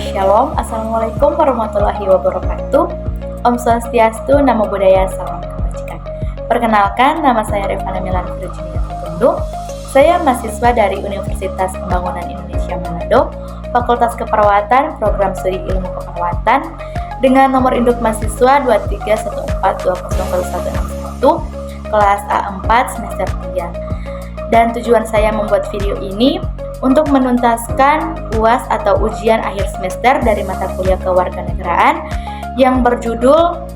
Shalom, Assalamualaikum warahmatullahi wabarakatuh. Om Swastiastu, Namo Buddhaya, Salam Kebajikan. Perkenalkan, nama saya Revana Milan Virginia Tundu. Saya mahasiswa dari Universitas Pembangunan Indonesia Manado, Fakultas Keperawatan, Program Studi Ilmu Keperawatan, dengan nomor induk mahasiswa 2314201161, kelas A4 semester 3. Dan tujuan saya membuat video ini untuk menuntaskan UAS atau ujian akhir semester dari mata kuliah kewarganegaraan yang berjudul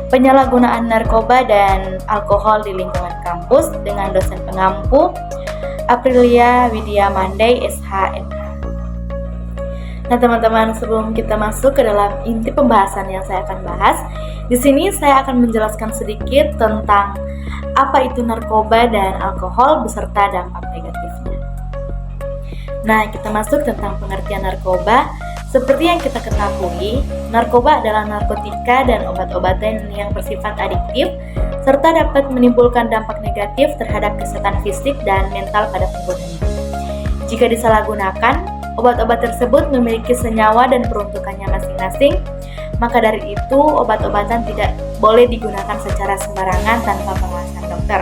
Penyalahgunaan Narkoba dan Alkohol di Lingkungan Kampus dengan dosen pengampu Aprilia Widya Mandai SH MH. Nah teman-teman, sebelum kita masuk ke dalam inti pembahasan yang saya akan bahas, di sini saya akan menjelaskan sedikit tentang apa itu narkoba dan alkohol beserta dampak negatifnya. Nah, kita masuk tentang pengertian narkoba. Seperti yang kita ketahui, narkoba adalah narkotika dan obat-obatan yang bersifat adiktif serta dapat menimbulkan dampak negatif terhadap kesehatan fisik dan mental pada penggunanya. Jika disalahgunakan, obat-obat tersebut memiliki senyawa dan peruntukannya masing-masing, maka dari itu obat-obatan tidak boleh digunakan secara sembarangan tanpa pengawasan dokter.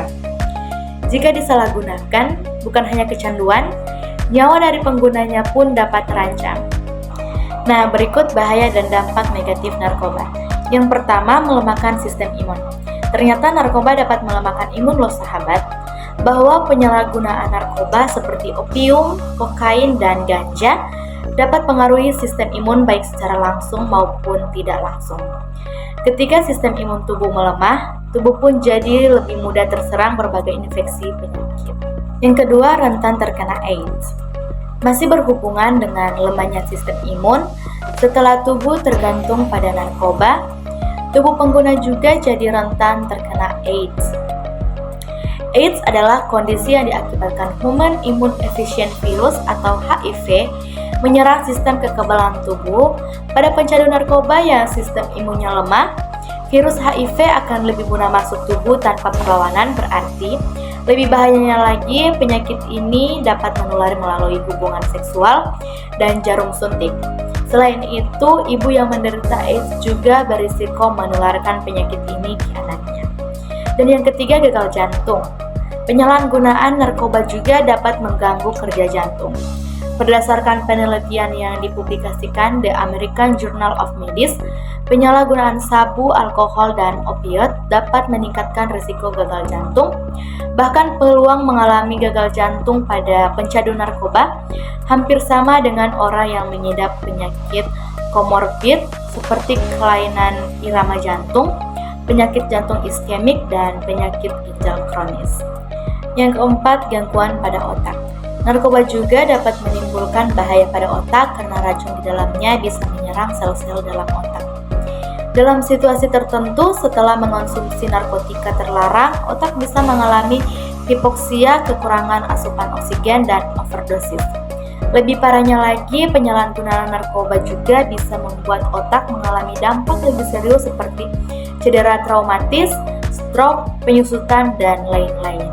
Jika disalahgunakan, bukan hanya kecanduan, nyawa dari penggunanya pun dapat terancam. Nah, berikut bahaya dan dampak negatif narkoba. Yang pertama, melemahkan sistem imun. Ternyata narkoba dapat melemahkan imun loh sahabat, bahwa penyalahgunaan narkoba seperti opium, kokain, dan ganja dapat pengaruhi sistem imun baik secara langsung maupun tidak langsung. Ketika sistem imun tubuh melemah, tubuh pun jadi lebih mudah terserang berbagai infeksi penyakit. Yang kedua, rentan terkena AIDS. Masih berhubungan dengan lemahnya sistem imun, setelah tubuh tergantung pada narkoba, tubuh pengguna juga jadi rentan terkena AIDS. AIDS adalah kondisi yang diakibatkan Human Immune Deficiency Virus atau HIV menyerang sistem kekebalan tubuh. Pada pencandu narkoba yang sistem imunnya lemah, virus HIV akan lebih mudah masuk tubuh tanpa perlawanan, berarti lebih bahayanya lagi, penyakit ini dapat menular melalui hubungan seksual dan jarum suntik. Selain itu, ibu yang menderita AIDS juga berisiko menularkan penyakit ini ke anaknya. Dan yang ketiga, gagal jantung. Penyalahgunaan narkoba juga dapat mengganggu kerja jantung. Berdasarkan penelitian yang dipublikasikan The American Journal of Medicine, penyalahgunaan sabu, alkohol, dan opioid dapat meningkatkan risiko gagal jantung. Bahkan peluang mengalami gagal jantung pada pencandu narkoba hampir sama dengan orang yang mengidap penyakit komorbid seperti kelainan irama jantung, penyakit jantung iskemik, dan penyakit ginjal kronis. Yang keempat, gangguan pada otak. Narkoba juga dapat menimbulkan bahaya pada otak karena racun di dalamnya bisa menyerang sel-sel dalam otak. Dalam situasi tertentu, setelah mengonsumsi narkotika terlarang, otak bisa mengalami hipoksia, kekurangan asupan oksigen, dan overdosis. Lebih parahnya lagi, penyalahgunaan narkoba juga bisa membuat otak mengalami dampak lebih serius seperti cedera traumatis, stroke, penyusutan, dan lain-lain.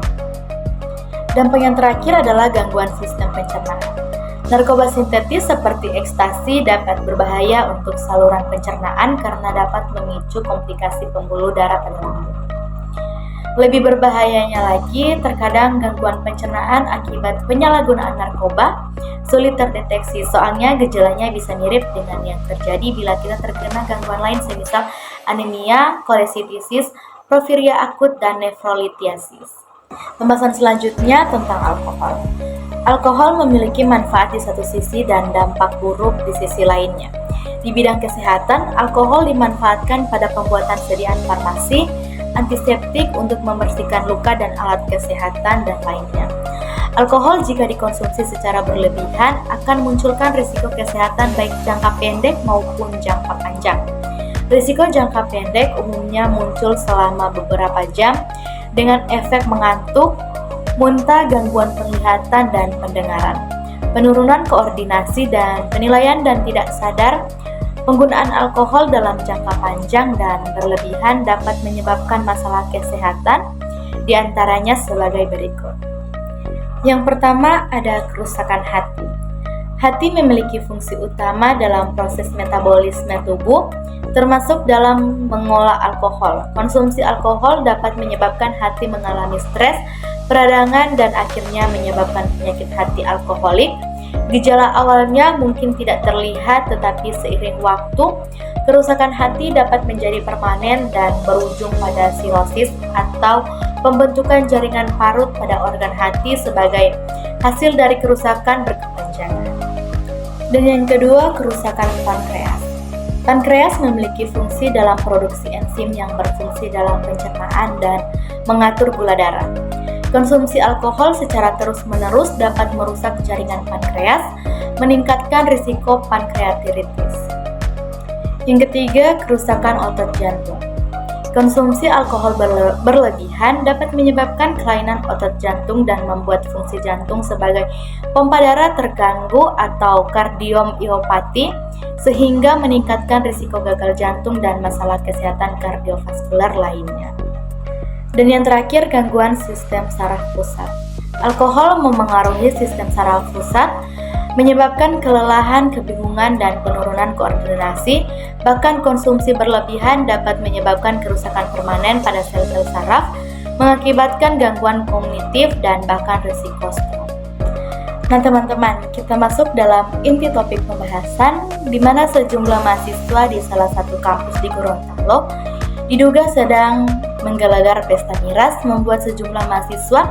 Dampak yang terakhir adalah gangguan sistem pencernaan. Narkoba sintetis seperti ekstasi dapat berbahaya untuk saluran pencernaan karena dapat memicu komplikasi pembuluh darah pada lambung. Lebih berbahayanya lagi, terkadang gangguan pencernaan akibat penyalahgunaan narkoba sulit terdeteksi, soalnya gejalanya bisa mirip dengan yang terjadi bila kita terkena gangguan lain semisal anemia, kolesitisis, porfiria akut, dan nefrolitiasis. Pembahasan selanjutnya tentang alkohol. Alkohol memiliki manfaat di satu sisi dan dampak buruk di sisi lainnya. Di bidang kesehatan, alkohol dimanfaatkan pada pembuatan sediaan farmasi, antiseptik untuk membersihkan luka dan alat kesehatan dan lainnya. Alkohol jika dikonsumsi secara berlebihan akan munculkan risiko kesehatan baik jangka pendek maupun jangka panjang. Risiko jangka pendek umumnya muncul selama beberapa jam dengan efek mengantuk, muntah, gangguan penglihatan dan pendengaran, penurunan koordinasi dan penilaian, dan tidak sadar. Penggunaan alkohol dalam jangka panjang dan berlebihan dapat menyebabkan masalah kesehatan, diantaranya sebagai berikut. Yang pertama ada kerusakan hati. Hati memiliki fungsi utama dalam proses metabolisme tubuh, termasuk dalam mengolah alkohol. Konsumsi alkohol dapat menyebabkan hati mengalami stres, peradangan, dan akhirnya menyebabkan penyakit hati alkoholik. Gejala awalnya mungkin tidak terlihat, tetapi seiring waktu, kerusakan hati dapat menjadi permanen dan berujung pada sirosis atau pembentukan jaringan parut pada organ hati sebagai hasil dari kerusakan berkepanjangan. Dan yang kedua, kerusakan pankreas. Pankreas memiliki fungsi dalam produksi enzim yang berfungsi dalam pencernaan dan mengatur gula darah. Konsumsi alkohol secara terus-menerus dapat merusak jaringan pankreas, meningkatkan risiko pankreatitis. Yang ketiga, kerusakan otot jantung. Konsumsi alkohol berlebihan dapat menyebabkan kelainan otot jantung dan membuat fungsi jantung sebagai pompa darah terganggu atau kardiomiopati, sehingga meningkatkan risiko gagal jantung dan masalah kesehatan kardiovaskular lainnya. Dan yang terakhir, gangguan sistem saraf pusat. Alkohol memengaruhi sistem saraf pusat, menyebabkan kelelahan, kebingungan, dan penurunan koordinasi. Bahkan konsumsi berlebihan dapat menyebabkan kerusakan permanen pada sel-sel saraf, mengakibatkan gangguan kognitif dan bahkan risiko stroke. Nah teman-teman, kita masuk dalam inti topik pembahasan, di mana sejumlah mahasiswa di salah satu kampus di Gorontalo diduga sedang menggelegar pesta miras, membuat sejumlah mahasiswa,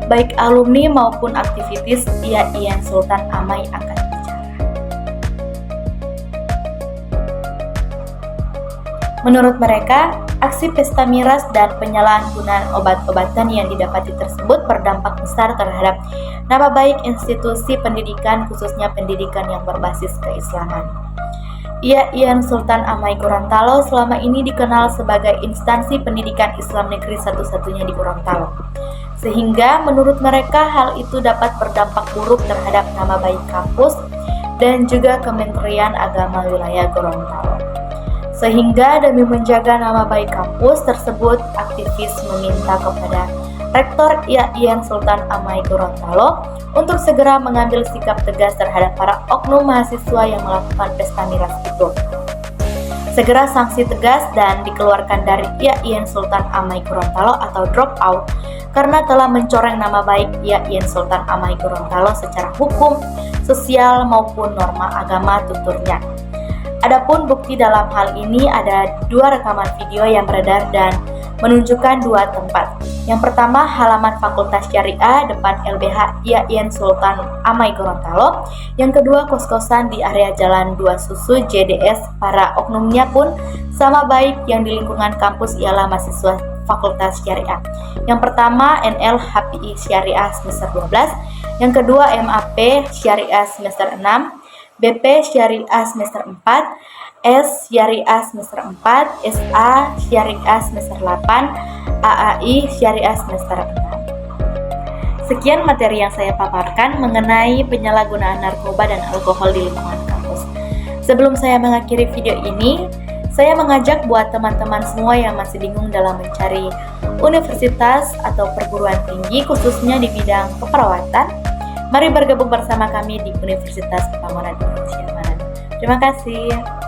baik alumni maupun aktivitis IAIN Sultan Amai angkat bicara. Menurut mereka, aksi pesta miras dan penyalahgunaan obat-obatan yang didapati tersebut berdampak besar terhadap nama baik institusi pendidikan, khususnya pendidikan yang berbasis keislaman. IAIN Sultan Amai Gorontalo selama ini dikenal sebagai instansi pendidikan Islam negeri satu-satunya di Gorontalo. Sehingga menurut mereka hal itu dapat berdampak buruk terhadap nama baik kampus dan juga Kementerian Agama Wilayah Gorontalo. Sehingga demi menjaga nama baik kampus tersebut, aktivis meminta kepada Rektor IAIN Sultan Amai Gorontalo untuk segera mengambil sikap tegas terhadap para oknum mahasiswa yang melakukan pesta miras itu. Segera sanksi tegas dan dikeluarkan dari IAIN Sultan Amai Gorontalo atau drop out karena telah mencoreng nama baik IAIN Sultan Amai Gorontalo secara hukum, sosial maupun norma agama tuturnya. Adapun bukti dalam hal ini ada 2 rekaman video yang beredar dan menunjukkan 2 tempat. Yang pertama, halaman Fakultas Syariah depan LBH IAIN Sultan Amai Gorontalo. Yang kedua, kos-kosan di area Jalan 2 Susu JDS. Para oknumnya pun sama baik, yang di lingkungan kampus ialah mahasiswa Fakultas Syariah. Yang pertama, NL HPI Syariah semester 12. Yang kedua, MAP Syariah semester 6. BP Syariah semester 4. S Syariah semester 4, SA Syariah semester 8, AAI Syariah semester 6. Sekian materi yang saya paparkan mengenai penyalahgunaan narkoba dan alkohol di lingkungan kampus. Sebelum saya mengakhiri video ini, saya mengajak buat teman-teman semua yang masih bingung dalam mencari universitas atau perguruan tinggi khususnya di bidang keperawatan, mari bergabung bersama kami di Universitas Pembangunan Indonesia Manado. Terima kasih.